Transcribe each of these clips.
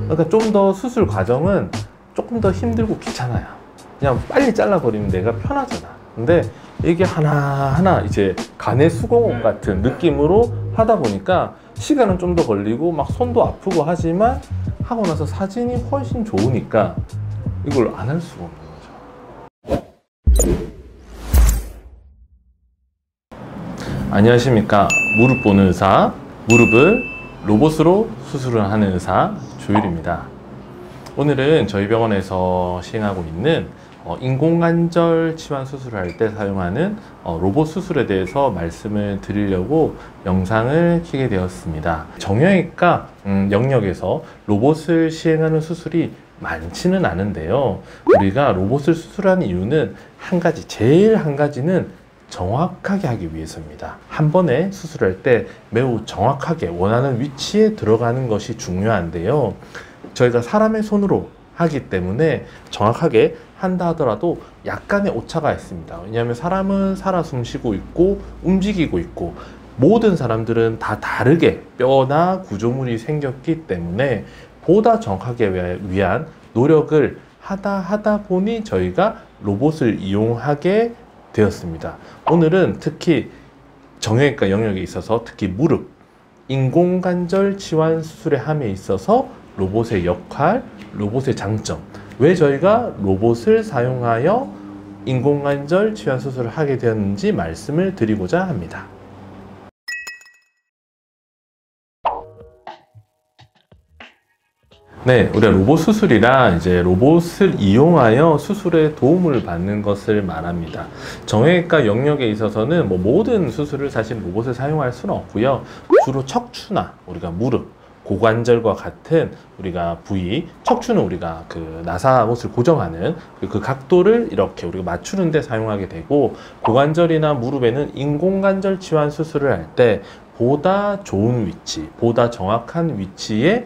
그러니까 좀 더 수술 과정은 조금 더 힘들고 귀찮아요. 그냥 빨리 잘라버리면 내가 편하잖아. 근데 이게 하나하나 이제 간의 수공업 같은 느낌으로 하다 보니까 시간은 좀 더 걸리고 막 손도 아프고 하지만 하고 나서 사진이 훨씬 좋으니까 이걸 안 할 수가 없는 거죠. 안녕하십니까. 무릎 보는 의사, 무릎을 로봇으로 수술을 하는 의사 조율입니다. 오늘은 저희 병원에서 시행하고 있는 인공관절 치환 수술을 할 때 사용하는 로봇 수술에 대해서 말씀을 드리려고 영상을 켜게 되었습니다. 정형외과 영역에서 로봇을 시행하는 수술이 많지는 않은데요. 우리가 로봇을 수술하는 이유는 제일 한 가지는 정확하게 하기 위해서입니다. 한 번에 수술할 때 매우 정확하게 원하는 위치에 들어가는 것이 중요한데요. 저희가 사람의 손으로 하기 때문에 정확하게 한다 하더라도 약간의 오차가 있습니다. 왜냐하면 사람은 살아 숨쉬고 있고 움직이고 있고 모든 사람들은 다 다르게 뼈나 구조물이 생겼기 때문에 보다 정확하게 위한 노력을 하다 보니 저희가 로봇을 이용하게 되었습니다. 오늘은 특히 정형외과 영역에 있어서 특히 무릎, 인공관절 치환 수술의 함에 있어서 로봇의 역할, 로봇의 장점, 왜 저희가 로봇을 사용하여 인공관절 치환 수술을 하게 되었는지 말씀을 드리고자 합니다. 네, 우리가 로봇 수술이라 이제 로봇을 이용하여 수술에 도움을 받는 것을 말합니다. 정형외과 영역에 있어서는 모든 수술을 사실 로봇을 사용할 수는 없고요. 주로 척추나 우리가 무릎, 고관절과 같은 우리가 부위, 척추는 우리가 그 나사못을 고정하는 그 각도를 이렇게 우리가 맞추는 데 사용하게 되고, 고관절이나 무릎에는 인공관절 치환 수술을 할 때 보다 좋은 위치, 보다 정확한 위치에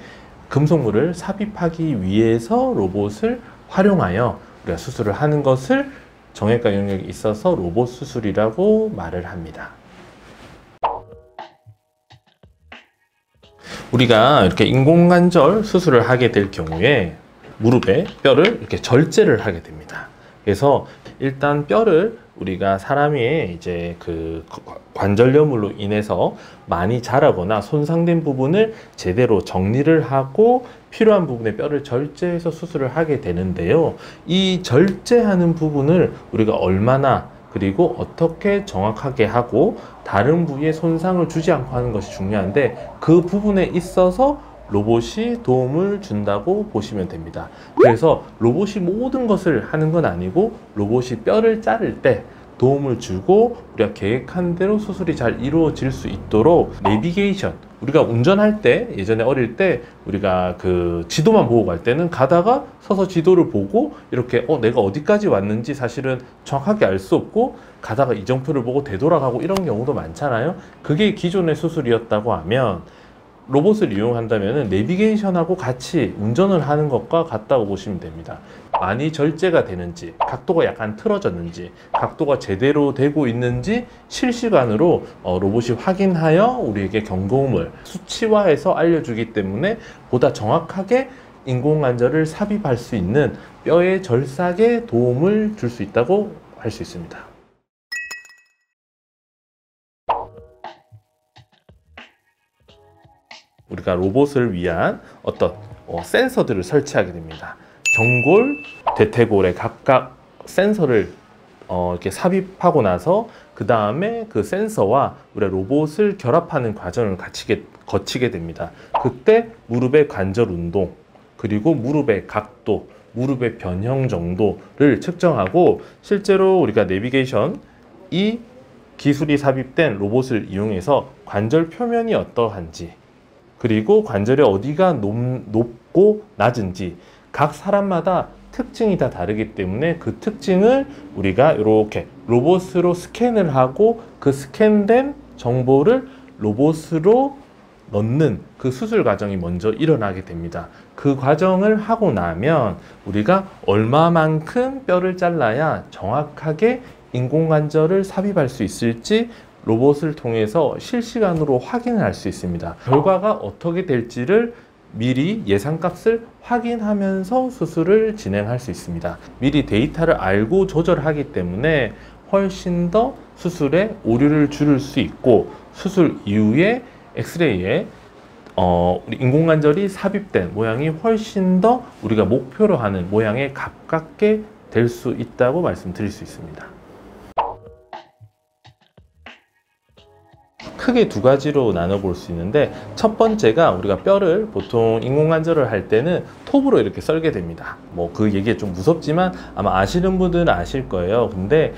금속물을 삽입하기 위해서 로봇을 활용하여 우리가 수술을 하는 것을 정형외과 영역에 있어서 로봇 수술이라고 말을 합니다. 우리가 이렇게 인공관절 수술을 하게 될 경우에 무릎에 뼈를 이렇게 절제를 하게 됩니다. 그래서 일단 뼈를 우리가 사람의 이제 그 관절염으로 인해서 많이 자라거나 손상된 부분을 제대로 정리를 하고 필요한 부분에 뼈를 절제해서 수술을 하게 되는데요. 이 절제하는 부분을 우리가 얼마나 그리고 어떻게 정확하게 하고 다른 부위에 손상을 주지 않고 하는 것이 중요한데, 그 부분에 있어서 로봇이 도움을 준다고 보시면 됩니다. 그래서 로봇이 모든 것을 하는 건 아니고 로봇이 뼈를 자를 때 도움을 주고 우리가 계획한 대로 수술이 잘 이루어질 수 있도록 내비게이션, 우리가 운전할 때 예전에 어릴 때 우리가 그 지도만 보고 갈 때는 가다가 서서 지도를 보고 이렇게 내가 어디까지 왔는지 사실은 정확하게 알 수 없고 가다가 이정표를 보고 되돌아가고 이런 경우도 많잖아요. 그게 기존의 수술이었다고 하면 로봇을 이용한다면 내비게이션하고 같이 운전을 하는 것과 같다고 보시면 됩니다. 많이 절제가 되는지, 각도가 약간 틀어졌는지, 각도가 제대로 되고 있는지 실시간으로 로봇이 확인하여 우리에게 경고음을 수치화해서 알려주기 때문에 보다 정확하게 인공관절을 삽입할 수 있는 뼈의 절삭에 도움을 줄 수 있다고 할 수 있습니다. 우리가 로봇을 위한 어떤 센서들을 설치하게 됩니다. 경골, 대퇴골에 각각 센서를 이렇게 삽입하고 나서 그 다음에 그 센서와 우리 로봇을 결합하는 과정을 거치게 됩니다. 그때 무릎의 관절 운동, 그리고 무릎의 각도, 무릎의 변형 정도를 측정하고, 실제로 우리가 내비게이션, 이 기술이 삽입된 로봇을 이용해서 관절 표면이 어떠한지, 그리고 관절의 어디가 높고 낮은지 각 사람마다 특징이 다 다르기 때문에 그 특징을 우리가 이렇게 로봇으로 스캔을 하고 그 스캔된 정보를 로봇으로 넣는 그 수술 과정이 먼저 일어나게 됩니다. 그 과정을 하고 나면 우리가 얼마만큼 뼈를 잘라야 정확하게 인공관절을 삽입할 수 있을지 로봇을 통해서 실시간으로 확인할 수 있습니다. 결과가 어떻게 될지를 미리 예상값을 확인하면서 수술을 진행할 수 있습니다. 미리 데이터를 알고 조절하기 때문에 훨씬 더 수술에 오류를 줄일 수 있고, 수술 이후에 엑스레이에 우리 인공관절이 삽입된 모양이 훨씬 더 우리가 목표로 하는 모양에 가깝게 될 수 있다고 말씀드릴 수 있습니다. 크게 두 가지로 나눠볼 수 있는데, 첫 번째가 우리가 뼈를 보통 인공관절을 할 때는 톱으로 이렇게 썰게 됩니다. 뭐 그 얘기가 좀 무섭지만 아마 아시는 분들은 아실 거예요. 근데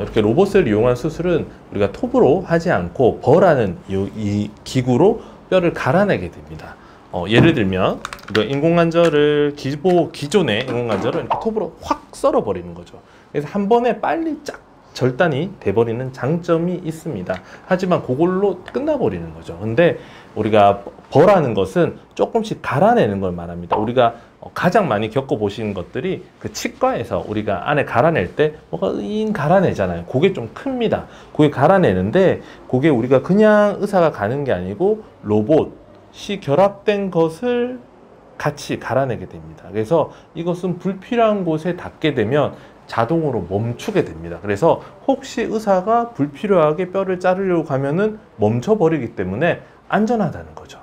이렇게 로봇을 이용한 수술은 우리가 톱으로 하지 않고 벌하는 이 기구로 뼈를 갈아내게 됩니다. 예를 들면 인공관절을 기존의 인공관절을 이렇게 톱으로 확 썰어 버리는 거죠. 그래서 한 번에 빨리 쫙 절단이 돼버리는 장점이 있습니다. 하지만 그걸로 끝나버리는 거죠. 근데 우리가 벌하는 것은 조금씩 갈아내는 걸 말합니다. 우리가 가장 많이 겪어보시는 것들이 그 치과에서 우리가 안에 갈아낼 때 뭐가 갈아내잖아요. 그게 좀 큽니다. 그게 갈아내는데, 그게 우리가 그냥 의사가 가는 게 아니고 로봇이 결합된 것을 같이 갈아내게 됩니다. 그래서 이것은 불필요한 곳에 닿게 되면 자동으로 멈추게 됩니다. 그래서 혹시 의사가 불필요하게 뼈를 자르려고 하면은 멈춰버리기 때문에 안전하다는 거죠.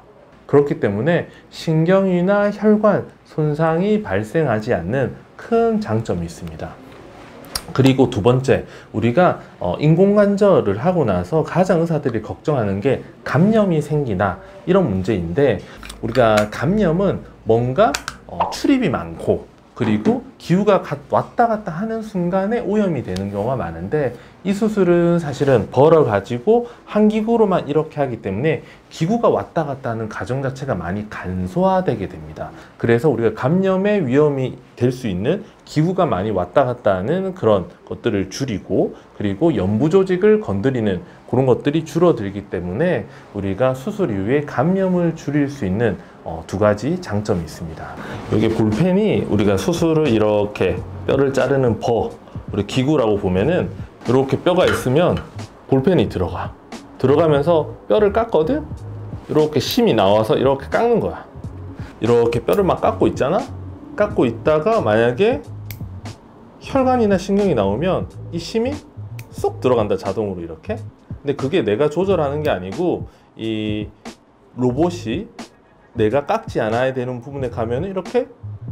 그렇기 때문에 신경이나 혈관 손상이 발생하지 않는 큰 장점이 있습니다. 그리고 두 번째, 우리가 인공관절을 하고 나서 가장 의사들이 걱정하는 게 감염이 생기나 이런 문제인데, 우리가 감염은 뭔가 출입이 많고, 그리고 기후가 왔다 갔다 하는 순간에 오염이 되는 경우가 많은데, 이 수술은 사실은 벌어 가지고 한 기구로만 이렇게 하기 때문에 기구가 왔다 갔다 하는 과정 자체가 많이 간소화되게 됩니다. 그래서 우리가 감염의 위험이 될 수 있는 기구가 많이 왔다 갔다 하는 그런 것들을 줄이고, 그리고 연부 조직을 건드리는 그런 것들이 줄어들기 때문에 우리가 수술 이후에 감염을 줄일 수 있는 두 가지 장점이 있습니다. 여기 볼펜이 우리가 수술을 이렇게 뼈를 자르는 우리 기구라고 보면은 이렇게 뼈가 있으면 볼펜이 들어가면서 뼈를 깎거든? 이렇게 심이 나와서 이렇게 깎는 거야. 이렇게 뼈를 막 깎고 있잖아? 깎고 있다가 만약에 혈관이나 신경이 나오면 이 심이 쏙 들어간다, 자동으로 이렇게. 근데 그게 내가 조절하는 게 아니고 이 로봇이 내가 깎지 않아야 되는 부분에 가면 이렇게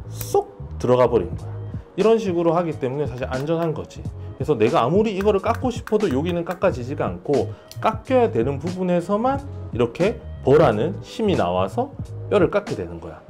쏙 들어가 버리는 거야. 이런 식으로 하기 때문에 사실 안전한 거지. 그래서 내가 아무리 이거를 깎고 싶어도 여기는 깎아지지가 않고, 깎여야 되는 부분에서만 이렇게 벌하는 힘이 나와서 뼈를 깎게 되는 거야.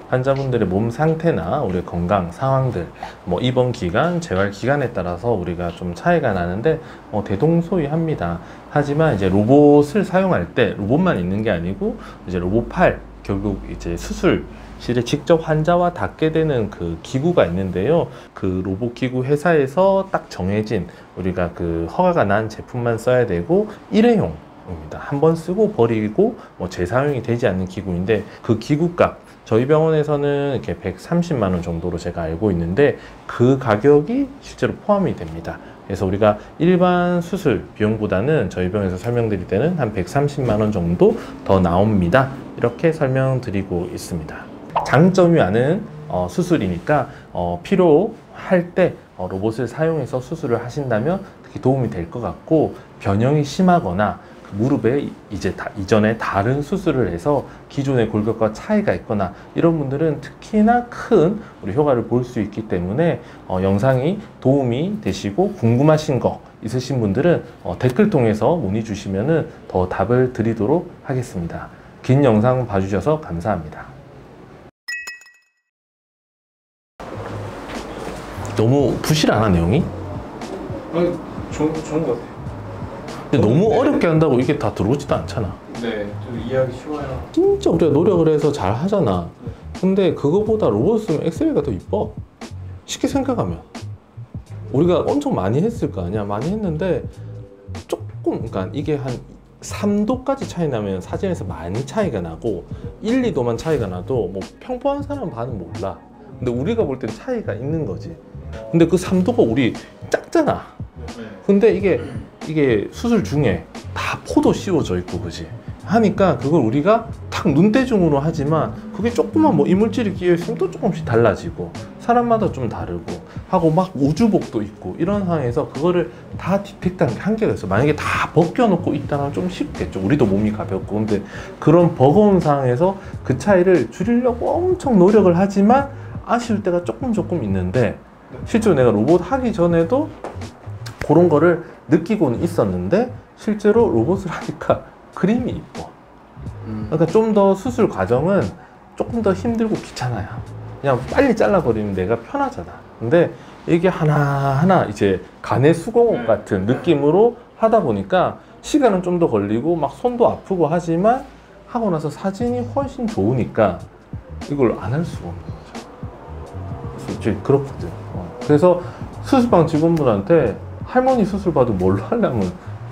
환자분들의 몸 상태나 우리 건강 상황들, 뭐 입원 기간, 재활 기간에 따라서 우리가 좀 차이가 나는데 대동소이합니다. 하지만 이제 로봇을 사용할 때 로봇만 있는 게 아니고 이제 로봇팔, 결국 이제 수술실에 직접 환자와 닿게 되는 그 기구가 있는데요. 그 로봇 기구 회사에서 딱 정해진 우리가 그 허가가 난 제품만 써야 되고 일회용 입니다. 한 번 쓰고 버리고 재사용이 되지 않는 기구인데, 그 기구값 저희 병원에서는 이렇게 130만 원 정도로 제가 알고 있는데, 그 가격이 실제로 포함이 됩니다. 그래서 우리가 일반 수술 비용보다는 저희 병원에서 설명드릴 때는 한 130만 원 정도 더 나옵니다. 이렇게 설명드리고 있습니다. 장점이 많은 수술이니까 필요할 때 로봇을 사용해서 수술을 하신다면 특히 도움이 될 것 같고, 변형이 심하거나 무릎에 이전에 다른 수술을 해서 기존의 골격과 차이가 있거나 이런 분들은 특히나 큰 우리 효과를 볼 수 있기 때문에 영상이 도움이 되시고 궁금하신 거 있으신 분들은 댓글 통해서 문의 주시면은 더 답을 드리도록 하겠습니다. 긴 영상 봐주셔서 감사합니다. 너무 부실하나 내용이? 아니, 좋은 것 같아요. 근데 너무 어렵게 한다고 이게 다 들어오지도 않잖아. 네, 좀 이해하기 쉬워요. 진짜 우리가 노력을 해서 잘 하잖아. 근데 그거보다 로봇 쓰면 엑스레이가 더 이뻐. 쉽게 생각하면. 우리가 엄청 많이 했을 거 아니야. 많이 했는데 조금, 그러니까 이게 한 3도까지 차이 나면 사진에서 많이 차이가 나고 1, 2도만 차이가 나도 뭐 평범한 사람 반은 몰라. 근데 우리가 볼 땐 차이가 있는 거지. 근데 그 3도가 우리 작잖아. 근데 이게 이게 수술 중에 다 포도 씌워져 있고 그지 하니까 그걸 우리가 딱 눈대중으로 하지만 그게 조그만 뭐 이물질이 끼어 있으면 또 조금씩 달라지고 사람마다 좀 다르고 하고 막 우주복도 있고 이런 상황에서 그거를 다 디텍트하는 게 한계가 있어. 만약에 다 벗겨놓고 있다면 좀 쉽겠죠. 우리도 몸이 가볍고. 근데 그런 버거운 상황에서 그 차이를 줄이려고 엄청 노력을 하지만 아쉬울 때가 조금 있는데 실제로 내가 로봇 하기 전에도 그런 거를 느끼고는 있었는데 실제로 로봇을 하니까 그림이 이뻐. 그러니까 좀 더 수술 과정은 조금 더 힘들고 귀찮아요. 그냥 빨리 잘라버리면 내가 편하잖아. 근데 이게 하나하나 이제 간의 수공업 같은 느낌으로 하다 보니까 시간은 좀 더 걸리고 막 손도 아프고 하지만 하고 나서 사진이 훨씬 좋으니까 이걸 안 할 수가 없는 거죠. 이제 그렇거든. 그래서 수술방 직원분한테 할머니 수술 봐도 뭘로 하려면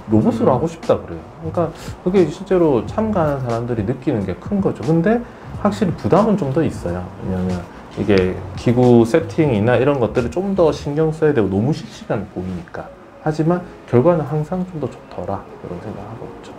로봇으로 하고 싶다 그래요. 그러니까 그게 실제로 참가하는 사람들이 느끼는 게 큰 거죠. 근데 확실히 부담은 좀 더 있어요. 왜냐면 이게 기구 세팅이나 이런 것들을 좀 더 신경 써야 되고 너무 실시간 보이니까. 하지만 결과는 항상 좀 더 좋더라 이런 생각하고 있죠.